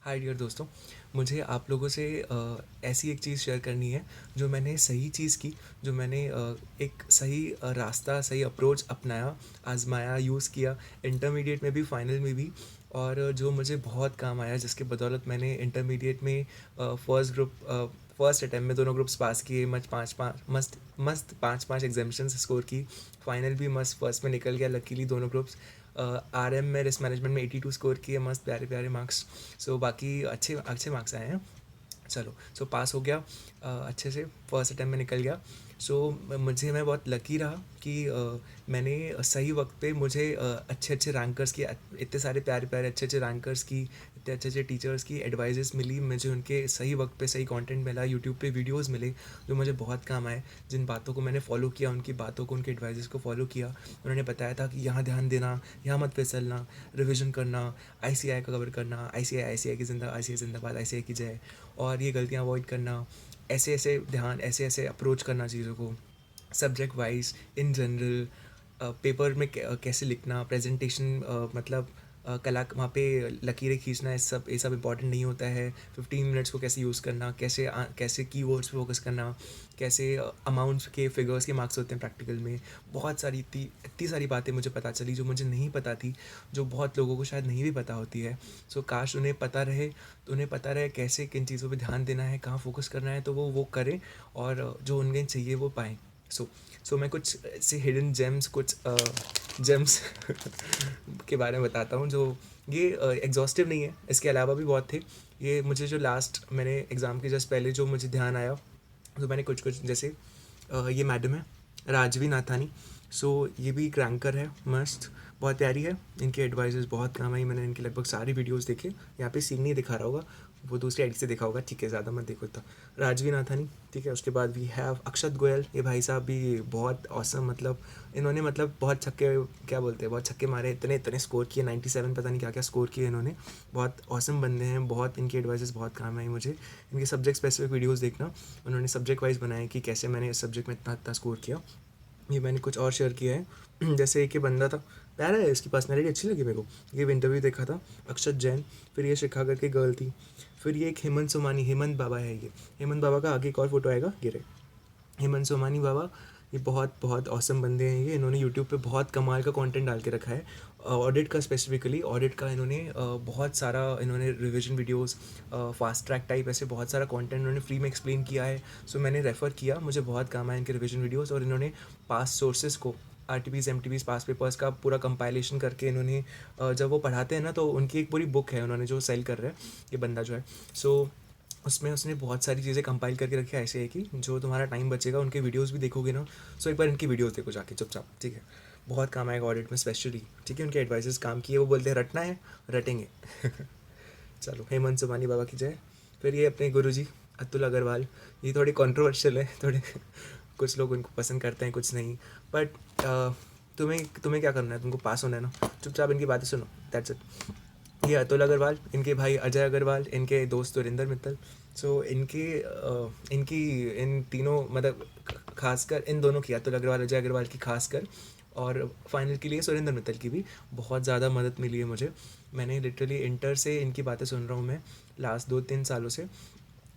Hi dear दोस्तों, मुझे आप लोगों से ऐसी एक चीज़ शेयर करनी है जो मैंने सही चीज़ की, जो मैंने एक सही रास्ता, सही अप्रोच अपनाया, आज़माया, यूज़ किया, इंटरमीडिएट में भी, फाइनल में भी। और जो मुझे बहुत काम आया, जिसके बदौलत मैंने इंटरमीडिएट में फर्स्ट अटेम्प्ट में दोनों ग्रुप्स पास किए, मच पाँच पाँच मस्त मस्त पाँच पाँच एग्जामिशंस स्कोर की। फाइनल भी मस्त फर्स्ट में निकल गया लकीली दोनों ग्रुप्स। आरएम में रिस्क मैनेजमेंट में 82 स्कोर किए, मस्त प्यारे प्यारे मार्क्स। सो बाकी अच्छे अच्छे मार्क्स आए हैं। चलो, सो पास हो गया अच्छे से, फर्स्ट अटैम्प्ट में निकल गया। सो मैं बहुत लकी रहा कि मैंने सही वक्त पे मुझे अच्छे अच्छे रैंकर्स की, इतने सारे प्यारे प्यारे अच्छे अच्छे रैंकर्स की, इतने अच्छे अच्छे टीचर्स की एडवाइजेस मिली मुझे, उनके सही वक्त पे सही कंटेंट मिला, यूट्यूब पे वीडियोस मिले जो मुझे बहुत काम आए। जिन बातों को मैंने फॉलो किया, उनकी बातों को, उनके एडवाइजेस को फॉलो किया, उन्होंने बताया था कि यहाँ ध्यान देना, यहाँ मत फिसलना, रिविजन करना, आईसीआई का कवर करना, आईसीआई की जिंदा आईसीआई जिंदाबाद, आईसीआई की जय, और ये गलतियाँ अवॉइड करना, ऐसे ऐसे ध्यान, ऐसे ऐसे अप्रोच करना चीज़ों को, subject wise, in general, paper में कैसे लिखना, प्रेजेंटेशन, मतलब कला वहाँ पे लकीरें खींचना, ये सब इंपॉर्टेंट नहीं होता है। 15 मिनट्स को कैसे यूज़ करना, कैसे कीवर्ड्स पे फोकस करना, कैसे अमाउंट्स के, फिगर्स के मार्क्स होते हैं प्रैक्टिकल में। बहुत सारी इतनी इतनी सारी बातें मुझे पता चली जो मुझे नहीं पता थी, जो बहुत लोगों को शायद नहीं भी पता होती है। सो काश उन्हें पता रहे, तो उन्हें पता रहे कैसे किन चीज़ों पे ध्यान देना है, कहाँ फोकस करना है, तो वो करें और जो उन्हें चाहिए वो पाएँ। सो मैं कुछ ऐसे हिडन जेम्स, कुछ जेम्स के बारे में बताता हूँ, जो ये एग्जॉस्टिव नहीं है, इसके अलावा भी बहुत थे। ये मुझे जो लास्ट मैंने एग्ज़ाम के जस्ट पहले जो मुझे ध्यान आया, तो मैंने कुछ कुछ जैसे ये मैडम है राजवी नाथानी। सो ये भी एक रैंकर है, मस्त, बहुत प्यारी है। इनके एडवाइजेस बहुत काम आई, मैंने इनके लगभग सारी वीडियोस देखे। यहाँ पे सीन नहीं दिखा रहा होगा, वो दूसरी आईडी से देखा होगा, ठीक है, ज़्यादा मत देखो इतना। राजवी नाथानी, ठीक है। उसके बाद वी हैव अक्षत गोयल, ये भाई साहब भी बहुत औसम, मतलब इन्होंने मतलब बहुत छक्के, क्या बोलते हैं, बहुत छक्के मारे, इतने इतने स्कोर किए, 97 पता नहीं क्या क्या स्कोर किए इन्होंने। बहुत औसम बंदे हैं, बहुत इनकी एडवाइजेस बहुत काम आई मुझे। इनके सब्जेक्ट स्पेसिफिक वीडियोज़ देखना, उन्होंने सब्जेक्ट वाइज बनाए कि कैसे मैंने इस सब्जेक्ट में इतना इतना स्कोर किया। ये मैंने कुछ और शेयर किया है जैसे एक ये बंदा था, प्यारा है, इसकी पर्सनैलिटी अच्छी लगी मेरे को। ये इंटरव्यू देखा था, अक्षत जैन। फिर ये शिखा करके गर्ल थी। फिर ये एक हेमंत सोमानी, हेमंत बाबा है ये। हेमंत बाबा का आगे एक और फोटो आएगा, ये रहे हेमंत सोमानी बाबा। ये बहुत बहुत औसम बंदे हैं ये। इन्होंने यूट्यूब पे बहुत कमाल का कंटेंट डाल के रखा है, ऑडिट का, स्पेसिफिकली ऑडिट का। इन्होंने बहुत सारा, इन्होंने revision videos, fast track type, ऐसे बहुत सारा कंटेंट इन्होंने फ्री में एक्सप्लेन किया है। सो मैंने रेफ़र किया, मुझे बहुत काम आया इनके रिवीजन वीडियोस। और इन्होंने पास सोर्सेज को, आरटीपीज़ एमटीपीज़ पास पेपर्स का पूरा कंपाइलेशन करके इन्होंने जब वो पढ़ाते हैं ना, तो उनकी एक पूरी बुक है उन्होंने जो सेल कर रहे हैं ये बंदा जो है। सो उसमें उसने बहुत सारी चीज़ें कंपाइल करके रखी है, ऐसे है कि जो तुम्हारा टाइम बचेगा, उनके वीडियोस भी देखोगे ना। सो एक बार इनकी वीडियोस देखो जाके चुपचाप, ठीक है। बहुत काम आएगा ऑडिट में स्पेशली, ठीक है। उनके एडवाइसेस काम किए, वो बोलते हैं रटना है, रटेंगे चलो, हेमंत सोमानी बाबा की जय। फिर ये अपने गुरुजी अतुल अग्रवाल, ये थोड़े कंट्रोवर्शियल है थोड़े कुछ लोग उनको पसंद करते हैं, कुछ नहीं। बट तुम्हें तुम्हें क्या करना है, तुमको पास होना है ना, चुपचाप इनकी बातें सुनो, दैट्स इट। ये अतुल अग्रवाल, इनके भाई अजय अग्रवाल, इनके दोस्त सुरेंद्र मित्तल। सो इनकी इन तीनों, मतलब खासकर इन दोनों की, अतुल अग्रवाल अजय अग्रवाल की खासकर, और फाइनल के लिए सुरेंद्र मित्तल की भी बहुत ज़्यादा मदद मिली है मुझे। मैंने लिटरली इंटर से इनकी बातें सुन रहा हूँ मैं, लास्ट 2-3 सालों से।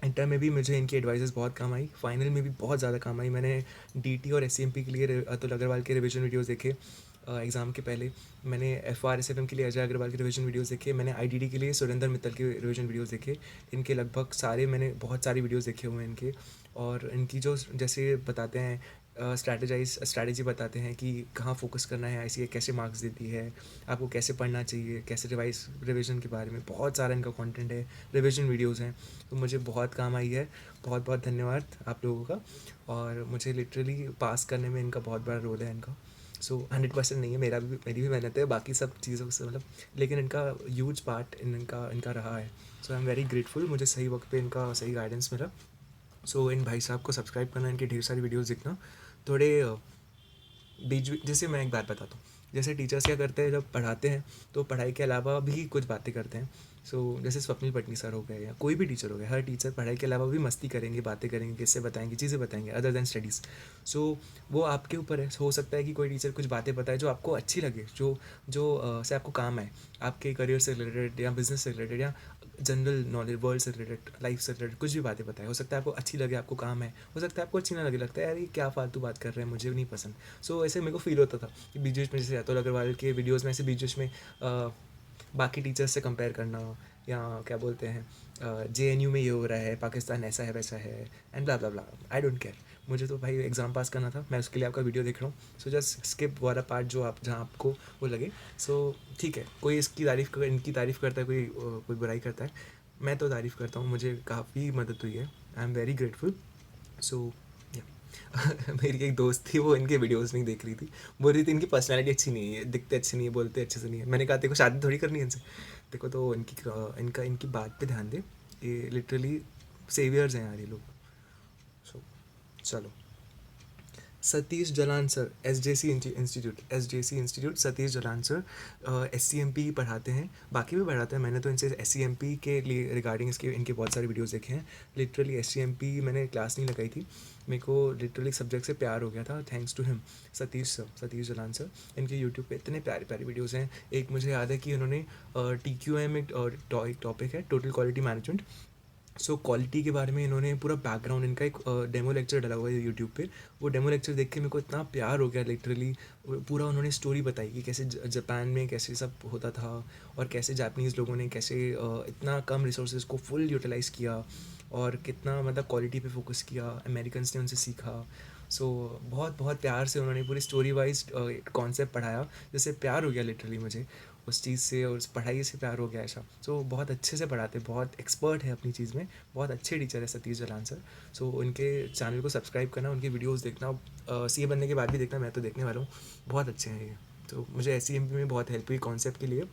इंटर में भी मुझे इनकी एडवाइसेस बहुत काम आई, फाइनल में भी बहुत ज़्यादा काम आई। मैंने डीटी और एससीएमपी के लिए अतुल अग्रवाल के रिवीजन वीडियोस देखे एग्ज़ाम के पहले। मैंने एफआरएसएफएम के लिए अजय अग्रवाल के रिवीजन वीडियोस देखे। मैंने आईडीडी के लिए सुरेंद्र मित्तल के रिवीजन वीडियोस देखे। इनके लगभग सारे, मैंने बहुत सारे वीडियोस देखे हुए हैं इनके। और इनकी जो जैसे बताते हैं, स्ट्रैटेजी बताते हैं कि कहाँ फोकस करना है, ऐसी कैसे मार्क्स देती है, आपको कैसे पढ़ना चाहिए, कैसे रिवीजन के बारे में बहुत सारा इनका कंटेंट है, रिवीजन वीडियोस हैं। तो मुझे बहुत काम आई है। बहुत बहुत धन्यवाद आप लोगों का। और मुझे लिटरली पास करने में इनका बहुत बड़ा रोल है इनका। सो 100% नहीं है, मेरी भी मेहनत है बाकी सब चीज़ों से, मतलब, लेकिन इनका ह्यूज पार्ट इनका इनका रहा है। सो आई एम वेरी ग्रेटफुल, मुझे सही वक्त पे इनका सही गाइडेंस मिला। सो इन भाई साहब को सब्सक्राइब करना, इनकी ढेर सारी वीडियोस देखना। थोड़े जैसे मैं एक बात बताता हूँ, जैसे टीचर्स क्या करते हैं जब पढ़ाते हैं, तो पढ़ाई के अलावा भी कुछ बातें करते हैं। जैसे स्वप्निल पटनी सर हो गए या कोई भी टीचर हो गया, हर टीचर पढ़ाई के अलावा भी मस्ती करेंगे, बातें करेंगे, किससे बताएंगे, चीज़ें बताएंगे अदर देन स्टडीज़। सो वो आपके ऊपर है। हो सकता है कि कोई टीचर कुछ बातें बताए जो आपको अच्छी लगे, जो जो से आपको काम आए, आपके करियर से रिलेटेड या बिजनेस से रिलेटेड या जनरल नॉलेज, वर्ल्ड से रिलेटेड, लाइफ से रिलेटेड कुछ भी बातें बताए। हो सकता है आपको अच्छी लगे, आपको काम है, हो सकता है आपको अच्छी ना लगे, लगता है यार ये क्या फालतू बात कर रहे हैं, मुझे नहीं पसंद। ऐसे मेरे को फील होता था कि बीच बीच में, जैसे अतुल अग्रवाल के वीडियोज़ में ऐसे बीच बीच में बाकी टीचर्स से कंपेयर करना, या क्या बोलते हैं, JNU में ये हो रहा है, पाकिस्तान ऐसा है वैसा है, and blah blah blah. I don't care, मुझे तो भाई एग्ज़ाम पास करना था, मैं उसके लिए आपका वीडियो देख रहा हूँ। जस्ट स्किप वाला पार्ट जो आप, जहाँ आपको वो लगे। ठीक है, कोई इसकी तारीफ़, इनकी तारीफ़ करता है, कोई बुराई करता है, मैं तो तारीफ़ करता हूँ, मुझे काफ़ी मदद हुई है, आई एम वेरी ग्रेटफुल। सो मेरी एक दोस्त थी, वो इनके वीडियोस नहीं देख रही थी, बोल रही थी इनकी पर्सनालिटी अच्छी नहीं है, दिखते अच्छे नहीं है, बोलते अच्छे से नहीं है। मैंने कहा देखो शादी थोड़ी करनी है इनसे, देखो तो इनकी बात पे ध्यान दे, ये लिटरली सेवियर्स हैं यार ये लोग। सो चलो, सतीश जलान सर, एस जे सी institute Satish Jalan sir SCMP पढ़ाते हैं, बाकी भी पढ़ाते हैं। मैंने तो इनसे SCMP के लिए रिगार्डिंग इसके इनके बहुत सारे वीडियोस देखे हैं। लिटरली SCMP मैंने क्लास नहीं लगाई थी, मेरे को लिटरली सब्जेक्ट से प्यार हो गया था, thanks to him, Satish Jalan sir. इनके यूट्यूब पे इतने प्यारे प्यारे वीडियोज़ हैं। एक मुझे याद है कि उन्होंने TQM एक टॉपिक है, टोटल क्वालिटी मैनेजमेंट। क्वालिटी के बारे में इन्होंने पूरा बैकग्राउंड, इनका एक डेमो लेक्चर डला हुआ है यूट्यूब पे। वो डेमो लेक्चर देख के मेरे को इतना प्यार हो गया लिटरली। पूरा उन्होंने स्टोरी बताई कि कैसे जापान में कैसे सब होता था, और कैसे जापानीज़ लोगों ने कैसे इतना कम रिसोर्सेज को फुल यूटिलाइज़ किया, और कितना मतलब क्वालिटी पे फोकस किया, अमेरिकन्स ने उनसे सीखा। बहुत बहुत प्यार से उन्होंने पूरी स्टोरी वाइज कॉन्सेप्ट पढ़ाया, जिससे प्यार हो गया लिटरली मुझे उस चीज़ से, और उस पढ़ाई से प्यार हो गया ऐसा। बहुत अच्छे से पढ़ाते, बहुत एक्सपर्ट है अपनी चीज़ में, बहुत अच्छे टीचर है सतीश जलान सर। उनके चैनल को सब्सक्राइब करना, उनकी वीडियोस देखना, CA बनने के बाद भी देखना, मैं तो देखने वाला हूँ, बहुत अच्छे हैं ये। मुझे SCMP में बहुत हेल्प हुई कॉन्सेप्ट के लिए।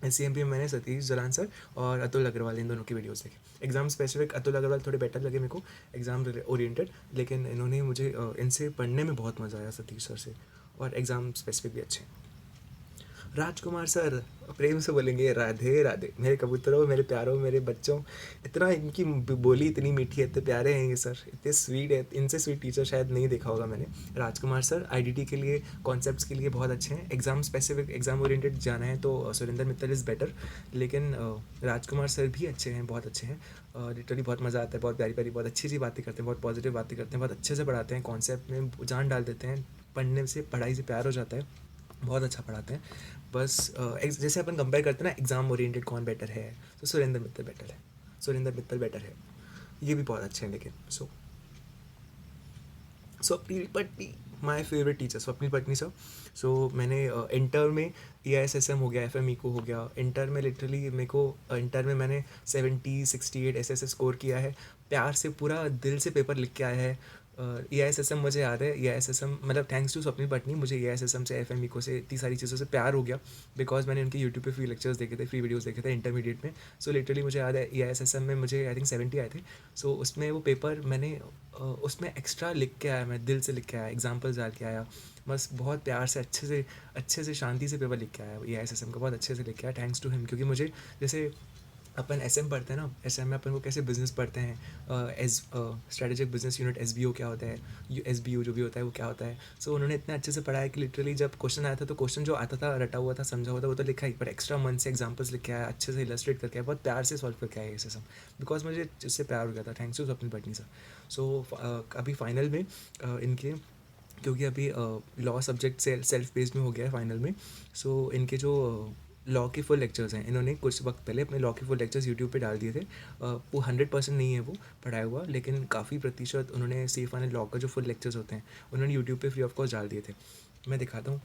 SCMP में मैंने सतीश जलान सर और अतुल अग्रवाल, इन दोनों की वीडियोस देखे। एग्ज़ाम स्पेसिफिक अतुल अग्रवाल थोड़े बेटर लगे मेरे को, एग्ज़ाम ओरिएंटेड, लेकिन इन्होंने मुझे इनसे पढ़ने में बहुत मज़ा आया सतीश सर से, और एग्ज़ाम स्पेसिफिक भी अच्छे हैं। राजकुमार सर, प्रेम से बोलेंगे राधे राधे, मेरे कबूतरों, मेरे प्यारों, मेरे बच्चों। इतना इनकी बोली इतनी मीठी है, इतने प्यारे हैं ये सर, इतने स्वीट है, इनसे स्वीट टीचर शायद नहीं देखा होगा मैंने। राजकुमार सर IDT के लिए, कॉन्सेप्ट्स के लिए बहुत अच्छे हैं। एग्ज़ाम स्पेसिफिक, एग्ज़ाम ओरिएंटेड जाना है तो सुरेंद्र मित्तल इज़ बेटर, लेकिन राजकुमार सर भी अच्छे हैं, बहुत अच्छे हैं। लिटरली बहुत मज़ा आता है, बहुत प्यारी प्यारी, बहुत अच्छी अच्छी बातें करते हैं, बहुत पॉजिटिव बातें करते हैं, बहुत अच्छे से पढ़ाते हैं, कॉन्सेप्ट में जान डाल देते हैं, पढ़ने से, पढ़ाई से प्यार हो जाता है, बहुत अच्छा पढ़ाते हैं। बस जैसे अपन कंपेयर करते हैं ना, एग्ज़ाम ओरिएंटेड कौन बेटर है, तो सुरेंद्र मित्तल बेटर है, सुरेंद्र मित्तल बेटर है। ये भी बहुत अच्छे हैं, लेकिन Swapnil Patni, my favourite teacher Swapnil Patni sir. मैंने इंटर में EISSM हो गया, FMECO हो गया। इंटर में लिटरली मेरे को, इंटर में मैंने 70-68 ऐसे स्कोर किया है, प्यार से पूरा दिल से पेपर लिख के आया है। EISSM मुझे याद है, EISSM मतलब थैंक्स टू स्वप्निल पटनी, मुझे EISSM से, FMECO से, इतनी सारी चीज़ों से प्यार हो गया, बिकॉज मैंने उनके यूट्यूब पे फ्री लेक्चर्स देखे थे, फ्री वीडियोस देखे थे इंटरमीडिएट में। लिटरली मुझे याद है EISSM में मुझे आई थिंक 70 आए थे। उसमें वो पेपर मैंने उसमें एक्स्ट्रा लिख के आया, मैं दिल से लिख के आया, एग्जाम्पल्स डाल के आया, बस बहुत प्यार से, अच्छे से शांति से पेपर लिख के आया। EISSM का बहुत अच्छे से लिख के आया, थैंक्स टू हिम। क्योंकि मुझे, जैसे अपन SM पढ़ते हैं ना, SM में अपन को कैसे बिजनेस पढ़ते हैं, S strategic business unit, SBO क्या होता है, SBU जो भी होता है वो क्या होता है। उन्होंने इतने अच्छे से पढ़ाया कि लिटरली जब क्वेश्चन आया था, तो क्वेश्चन जो आता था, रटा हुआ था, समझा हुआ था, वो तो लिखा ही, पर एक्स्ट्रा मन से एग्जाम्पल्स लिख के आया, अच्छे से इलस्ट्रेट करके आया, बहुत प्यार से सॉल्व करके आया ये सब, बिकॉज मुझे इससे प्यार हो गया था, thanks to Swapnil Patni sir. अभी फाइनल में इनके, क्योंकि अभी लॉ सब्जेक्ट से सेल्फ बेस्ड में हो गया है फाइनल में, इनके जो लॉ के फुल लेक्चर्स हैं, इन्होंने कुछ वक्त पहले अपने लॉ के फुल लेक्चर्स यूट्यूब पे डाल दिए थे। वो 100% नहीं है वो पढ़ाया हुआ, लेकिन काफ़ी प्रतिशत उन्होंने सेफ एंड लॉ का जो फुल लेक्चर्स होते हैं, उन्होंने यूट्यूब पे फ्री ऑफ कॉस्ट डाल दिए थे। मैं दिखाता हूँ,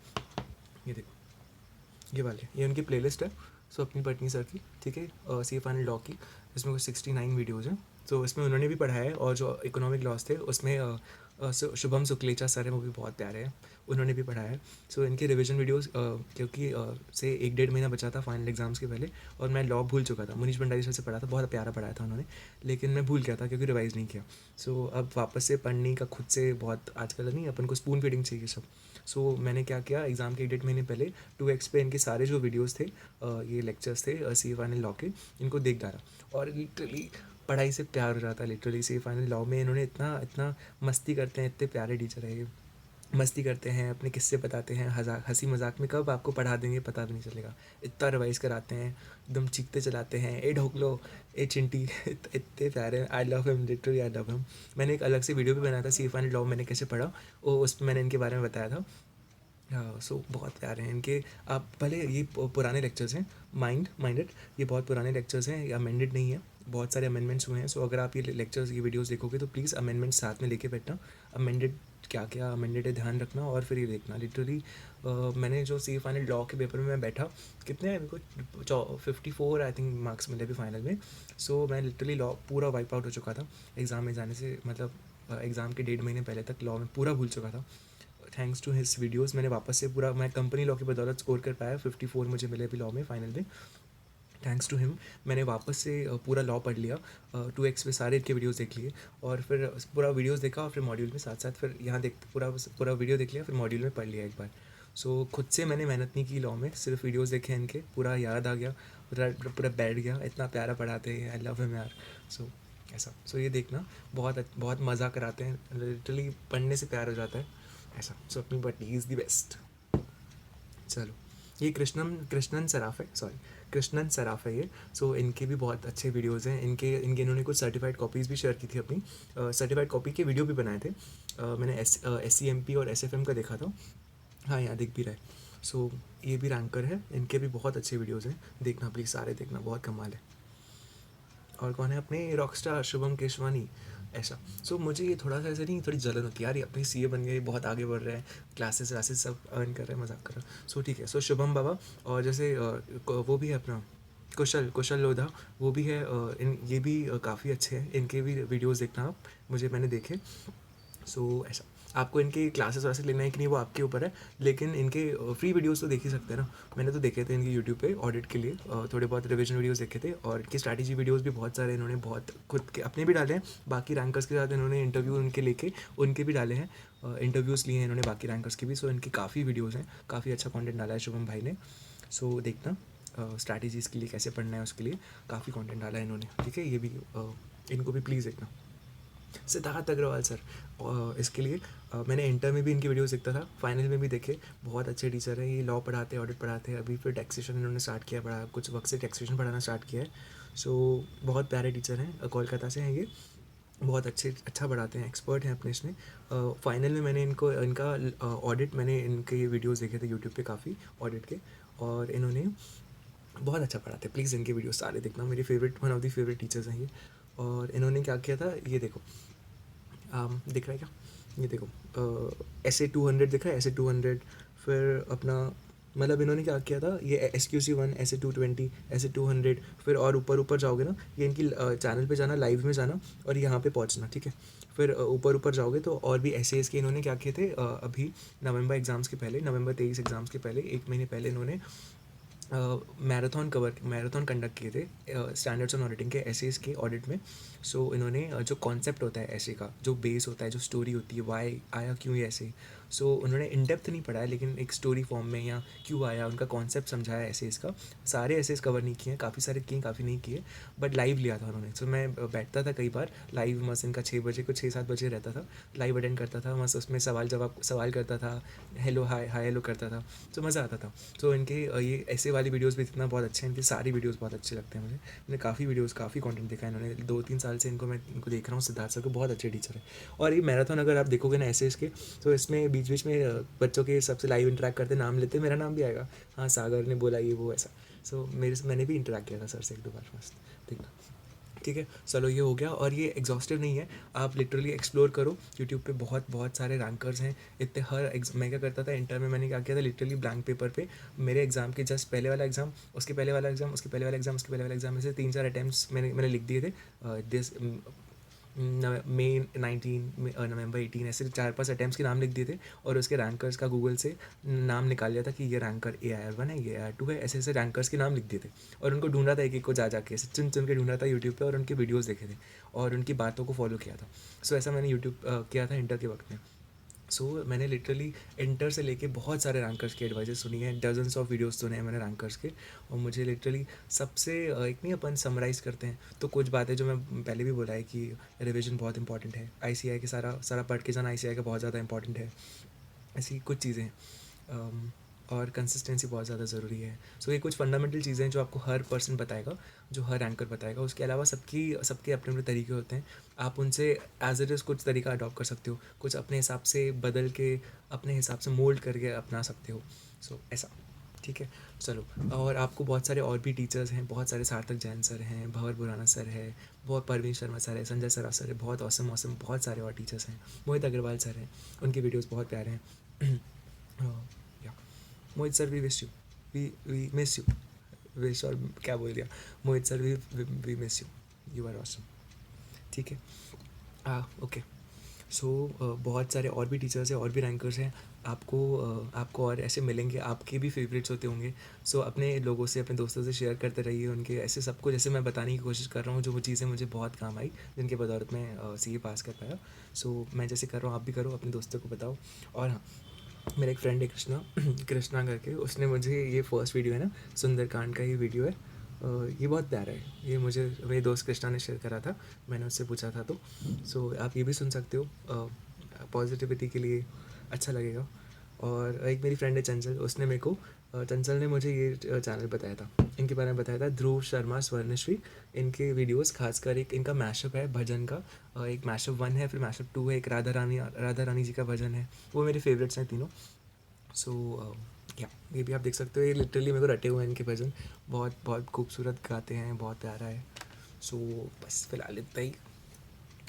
ये देखो, ये वाले, ये उनकी प्लेलिस्ट है स्वप्निल पटनी सर की, ठीक है, सेफ एंड लॉ की। इसमें कुछ 69 वीडियोज़ हैं। इसमें उन्होंने भी पढ़ाया है, और जो इकोनॉमिक लॉस थे उसमें शुभम सुक्लेचा सर हैं, वो भी बहुत प्यारे हैं, उन्होंने भी पढ़ाया है। सो इनके रिवीजन वीडियोस, क्योंकि से 1 डेढ़ महीना बचा था फाइनल एग्जाम्स के पहले, और मैं लॉ भूल चुका था, मुनीश भंडारी सर से पढ़ा था, बहुत प्यारा पढ़ाया था उन्होंने, लेकिन मैं भूल गया था क्योंकि रिवाइज़ नहीं किया। सो अब वापस से पढ़ने का खुद से बहुत, आजकल नहीं अपन को स्पून फीडिंग चाहिए सब। सो मैंने क्या किया, एग्ज़ाम के 1 डेढ़ महीने पहले 2x पे इनके सारे जो वीडियोस थे, ये लेक्चर्स थे सी फाइनल लॉ के, इनको देख डाला। और लिटरली पढ़ाई से प्यार हो जाता है। लिटरली सी फाइनल लॉ में इन्होंने इतना इतना मस्ती करते हैं, इतने प्यारे टीचर है ये। मस्ती करते हैं, अपने किस्से बताते हैं, हंसी मजाक में, कब आपको पढ़ा देंगे पता भी नहीं चलेगा। इतना रिवाइज कराते हैं, एकदम चीखते चलाते हैं, ए ढोकलो, ए चिंटी इतने प्यारे। I love him, literally I love him. मैंने एक अलग से वीडियो भी बनाया था, सी फाइनल लॉ मैंने कैसे पढ़ा, वो उस पर मैंने इनके बारे में बताया था। हाँ, सो बहुत प्यारे हैं इनके। आप भले ये पुराने लेक्चर्स हैं, माइंडेड, ये बहुत पुराने लेक्चर्स हैं, ये अमेंडेड नहीं है, बहुत सारे अमेंडमेंट्स हुए हैं। सो अगर आप ये लेक्चर्स, ये वीडियोस देखोगे तो प्लीज़ अमेंडमेंट्स साथ में लेके बैठना, अमेंडेड क्या क्या अमेंडेड है ध्यान रखना, और फिर ये देखना। लिटरली मैंने जो सी फाइनल लॉ के पेपर में मैं बैठा, कितने मेरे को 54 आई थिंक मार्क्स मिले अभी फाइनल में। सो मैं लिटरली लॉ पूरा वाइप आउट हो चुका था एग्ज़ाम में जाने से, मतलब एग्ज़ाम के 1.5 महीने पहले तक लॉ में पूरा भूल चुका था। थैंक्स टू हिज वीडियोस मैंने वापस से पूरा, मैं कंपनी लॉ की बदौलत स्कोर कर पाया, 54 मुझे मिले अभी लॉ में फाइनल में। थैंक्स टू हिम मैंने वापस से पूरा लॉ पढ़ लिया, 2x पे सारे इनके वीडियोस देख लिए, और फिर पूरा वीडियोस देखा, और फिर मॉड्यूल में साथ साथ फिर यहाँ देख पूरा पूरा वीडियो देख लिया, फिर मॉड्यूल में पढ़ लिया एक बार। सो खुद से मैंने मेहनत नहीं की लॉ में, सिर्फ वीडियोस देखे इनके, पूरा याद आ गया, पूरा पूरा बैठ गया। इतना प्यारा पढ़ाते हैं, आई लव हिम यार। सो ऐसा, सो ये देखना, बहुत बहुत मज़ा कराते हैं, लिटरली पढ़ने से प्यार हो जाता है ऐसा। सो अपनी बट इज़ द बेस्ट। चलो, ये कृष्णन सराफ है, सॉरी, कृष्णन सराफ है ये। सो इनके भी बहुत अच्छे वीडियोज़ हैं इनके इनके इन्होंने कुछ सर्टिफाइड कॉपीज़ भी शेयर की थी अपनी, सर्टिफाइड कॉपी के वीडियो भी बनाए थे। मैंने SCMP और SFM का देखा था। हाँ, यहाँ दिख भी रहा है। सो ये भी रैंकर है, इनके भी बहुत अच्छे वीडियोज़ हैं, देखना प्लीज़, सारे देखना, बहुत कमाल है। और कौन है अपने रॉकस्टार, शुभम केशवानी, ऐसा। सो मुझे ये थोड़ा सा ऐसा नहीं, थोड़ी जलन होती है यार, ये अपने CA बन गए, बहुत आगे बढ़ रहे हैं, क्लासेस व्लासेस सब अर्न कर रहे हैं, मजाक कर रहे हैं। सो ठीक है, सो शुभम बाबा, और जैसे वो भी है अपना कुशल कुशल लोधा, वो भी है। ये भी काफ़ी अच्छे हैं, इनके भी वीडियोज़ देखना आप, मैंने देखे। सो ऐसा, आपको इनके क्लासेस वैसे लेना है कि नहीं वो आपके ऊपर है, लेकिन इनके फ्री वीडियोस तो देख ही सकते हैं ना। मैंने तो देखे थे इनके यूट्यूब पे ऑडिट के लिए, थोड़े बहुत रिविजन वीडियोस देखे थे, और इनकी स्ट्रैटेजी वीडियोस भी बहुत सारे इन्होंने बहुत खुद के अपने भी डाले हैं, बाकी रैंकर्स के साथ इन्होंने इंटरव्यू उनके लेके उनके भी डाले हैं, इंटरव्यूज़ लिए हैं इन्होंने बाकी रैंकर्स के भी। सो इनकी काफ़ी वीडियोज़ हैं, काफ़ी अच्छा कॉन्टेंट डाला है शुभम भाई ने। सो देखना, स्ट्रैटेजीज़ के लिए कैसे पढ़ना है उसके लिए काफ़ी कॉन्टेंट डाला है इन्होंने, ठीक है। ये भी इनको भी प्लीज़ देखना। सिद्धार्थ अग्रवाल सर, इसके लिए मैंने इंटर में भी इनकी वीडियोस देखता था, फाइनल में भी देखे, बहुत अच्छे टीचर हैं ये, लॉ पढ़ाते हैं, ऑडिट पढ़ाते हैं, अभी फिर टैक्सेशन इन्होंने स्टार्ट किया, पढ़ा कुछ वक्त से टैक्सेशन पढ़ाना स्टार्ट किया है। सो बहुत प्यारे टीचर हैं, कोलकाता से हैं ये, बहुत अच्छा पढ़ाते हैं, एक्सपर्ट हैं अपने इसमें। फाइनल में मैंने इनका ऑडिट, मैंने इनके वीडियोज़ देखे थे यूट्यूब पर काफ़ी ऑडिट के, और इन्होंने बहुत अच्छा पढ़ाते हैं, प्लीज़ इनके वीडियो सारे देखना, मेरी favourite, one of the favourite teachers हैं ये। और इन्होंने क्या किया था, ये देखो, दिख रहा है क्या, ये देखो, SA 200 दिख रहा है, SA 200, फिर अपना, मतलब इन्होंने क्या किया था, ये SQC 1, SA 220, SA 200, फिर और ऊपर ऊपर जाओगे ना, ये इनकी चैनल पे जाना, लाइव में जाना, और यहाँ पे पहुँचना, ठीक है। फिर ऊपर ऊपर जाओगे तो और भी essays के इन्होंने क्या किए थे, अभी नवंबर एग्ज़ाम्स के पहले, नवंबर 23 एग्ज़ाम्स के पहले 1 महीने पहले इन्होंने मैराथन कंडक्ट किए थे स्टैंडर्ड्स ऑन ऑडिटिंग के एसेस के ऑडिट में। सो इन्होंने जो कॉन्सेप्ट होता है ऐसे का, जो बेस होता है, जो स्टोरी होती है, वाई आया क्यों ये ऐसे, सो उन्होंने इन डेप्थ नहीं पढ़ाया, लेकिन एक स्टोरी फॉर्म में, या क्यों आया, उनका कॉन्सेप्ट समझाया एसेस का। सारे एसेस कवर नहीं किए हैं, काफ़ी सारे किए, काफ़ी नहीं किए, बट लाइव लिया था उन्होंने। सो मैं बैठता था कई बार लाइव, मस्त इनका 6 बजे को 6-7 बजे रहता था, लाइव अटेंड करता था, मस्त उसमें सवाल करता था, हेलो हाय हाय हेलो करता था, तो मज़ा आता था। तो इनके ये ऐसे वाली वीडियोस भी इतना बहुत अच्छे हैं, इनकी सारी वीडियोस बहुत अच्छे लगते हैं मुझे। मैंने काफ़ी वीडियोस, काफ़ी कंटेंट देखा है इन्होंने, 2-3 साल से मैं इनको देख रहा हूँ। सिद्धार्थ सर को बहुत अच्छे टीचर है। और ये मैराथन अगर आप देखोगे ना ऐसे इसके, तो इसमें बीच बीच में बच्चों के सबसे लाइव इंटरेक्ट करते, नाम लेते, मेरा नाम भी आएगा, हाँ सागर ने बोला ये वो ऐसा। सो मैंने भी इंटरेक्ट किया था सर से 1-2 बार, मस्त, देखना, ठीक है। चलो ये हो गया, और ये एग्जॉस्टिव नहीं है, आप लिटरली एक्सप्लोर करो यूट्यूब पे, बहुत बहुत सारे रैंकर्स हैं इतने। मैं क्या करता था इंटर में, मैंने क्या किया था, लिटरली ब्लैंक पेपर पे मेरे एग्जाम के जस्ट पहले वाला एग्जाम, उसके पहले वाला एग्जाम, उसके पहले वाला एग्जाम, उसके पहले वाला एग्जाम में से 3-4 अटैम्प्ट्स मैंने लिख दिए थे, दिस मई 19 नवंबर 18 ऐसे 4-5 अटेम्प्ट्स के नाम लिख दिए थे और उसके रैंकर्स का गूगल से नाम निकाल लिया था कि ये रैंकर AIR1 है, ये AIR2 है, ऐसे ऐसे रैंकर्स के नाम लिख दिए थे और उनको ढूंढा था एक एक को जा जाके ऐसे चुन चुन के ढूंढा था यूट्यूब पे और उनके वीडियोस देखे थे और उनकी बातों को फॉलो किया था। सो ऐसा मैंने यूट्यूब किया था इंटर के वक्त में। सो मैंने लिटरली इंटर से लेके बहुत सारे रैंकर्स की एडवाइजेस सुनी है, डजन्स ऑफ वीडियोस सुने हैं मैंने रैंकर्स के और मुझे लिटरली सबसे एक नहीं अपन समराइज़ करते हैं तो कुछ बातें जो मैं पहले भी बोला है कि रिवीजन बहुत इंपॉर्टेंट है, ICAI के सारा सारा पढ़ के जाना ICAI का बहुत ज़्यादा इंपॉर्टेंट है, ऐसी कुछ चीज़ें और कंसिस्टेंसी बहुत ज़्यादा ज़रूरी है। सो ये कुछ फंडामेंटल चीज़ें हैं जो आपको हर पर्सन बताएगा, जो हर एंकर बताएगा। उसके अलावा सबकी सबके अपने अपने तरीके होते हैं, आप उनसे एज इट इज़ कुछ तरीका अडॉप्ट कर सकते हो, कुछ अपने हिसाब से बदल के अपने हिसाब से मोल्ड करके अपना सकते हो। सो ऐसा ठीक है। चलो, और आपको बहुत सारे और भी टीचर्स हैं, बहुत सारे सार्थक जैन सर हैं, भंवर बुराना सर है, बहुत परवीन शर्मा सर है, संजय सर सर है, बहुत औसम औसम बहुत सारे और टीचर्स हैं, मोहित अग्रवाल सर हैं, उनके वीडियोज़ बहुत प्यारे हैं। या Mohit sir we wish you, we miss you, wish और क्या बोल दिया, Mohit sir we miss you, you are awesome. ठीक है। ओके। सो बहुत सारे और भी टीचर्स हैं और भी रैंकर्स हैं, आपको और ऐसे मिलेंगे, आपके भी फेवरेट्स होते होंगे। सो अपने लोगों से अपने दोस्तों से शेयर करते रहिए उनके ऐसे सबको, जैसे मैं बताने की कोशिश कर रहा हूँ जो वो चीज़ें मुझे बहुत काम आई, जिनके बदौलत मैं CA पास कर पाया। सो मैं जैसे कर रहा हूँ आप भी करो, अपने दोस्तों को बताओ। और हाँ, मेरा एक फ्रेंड है कृष्णा, कृष्णा करके, उसने मुझे ये फर्स्ट वीडियो है ना सुंदरकांड का, ये वीडियो है, ये बहुत प्यारा है, ये मुझे मेरे दोस्त कृष्णा ने शेयर करा था, मैंने उससे पूछा था तो। सो आप ये भी सुन सकते हो, पॉजिटिविटी के लिए अच्छा लगेगा। और एक मेरी फ्रेंड है चंचल, उसने मेरे को चंचल ने मुझे ये चैनल बताया था, इनके बारे में बताया था, ध्रुव शर्मा स्वर्णश्री। इनके वीडियोस खासकर एक इनका मैशअप है भजन का, एक मैशअप 1 है, फिर मैशअप 2 है, एक राधा रानी जी का भजन है, वो मेरे फेवरेट्स हैं तीनों। सो या ये भी आप देख सकते हो, ये लिटरली मेरे को रटे हुए हैं इनके भजन, बहुत बहुत खूबसूरत गाते हैं, बहुत प्यारा है। सो बस फिलहाल इतना ही।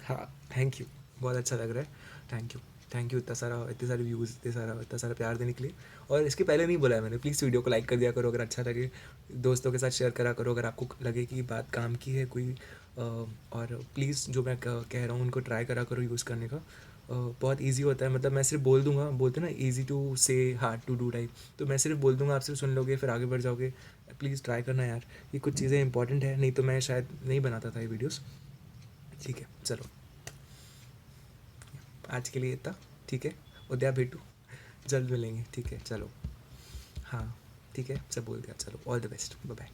हाँ, थैंक यू, बहुत अच्छा लग रहा है, थैंक यू। थैंक यू इतने सारे व्यूज़, इतना सारा प्यार देने के लिए। और इसके पहले नहीं बोला है मैंने, प्लीज़ वीडियो को लाइक कर दिया करो अगर अच्छा लगे, दोस्तों के साथ शेयर करा करो अगर आपको लगे कि बात काम की है कोई। और प्लीज़ जो मैं कह रहा हूँ उनको ट्राई करा करो यूज़ करने का। बहुत इजी होता है, मतलब मैं सिर्फ बोल दूंगा, बोलते हैं ना इजी टू से हार्ड टू डू टाइप, तो मैं सिर्फ बोल दूंगा, आप सिर्फ सुन लोगे फिर आगे बढ़ जाओगे। प्लीज़ ट्राई करना यार, ये कुछ चीज़ें इंपॉर्टेंट है, नहीं तो मैं शायद नहीं बनाता था ये वीडियोस। ठीक है, चलो आज के लिए इतना। ठीक है, उद्या भेटू, जल्द मिलेंगे। ठीक है, चलो। हाँ, ठीक है, सब बोल दिया, चलो, all the best, bye bye.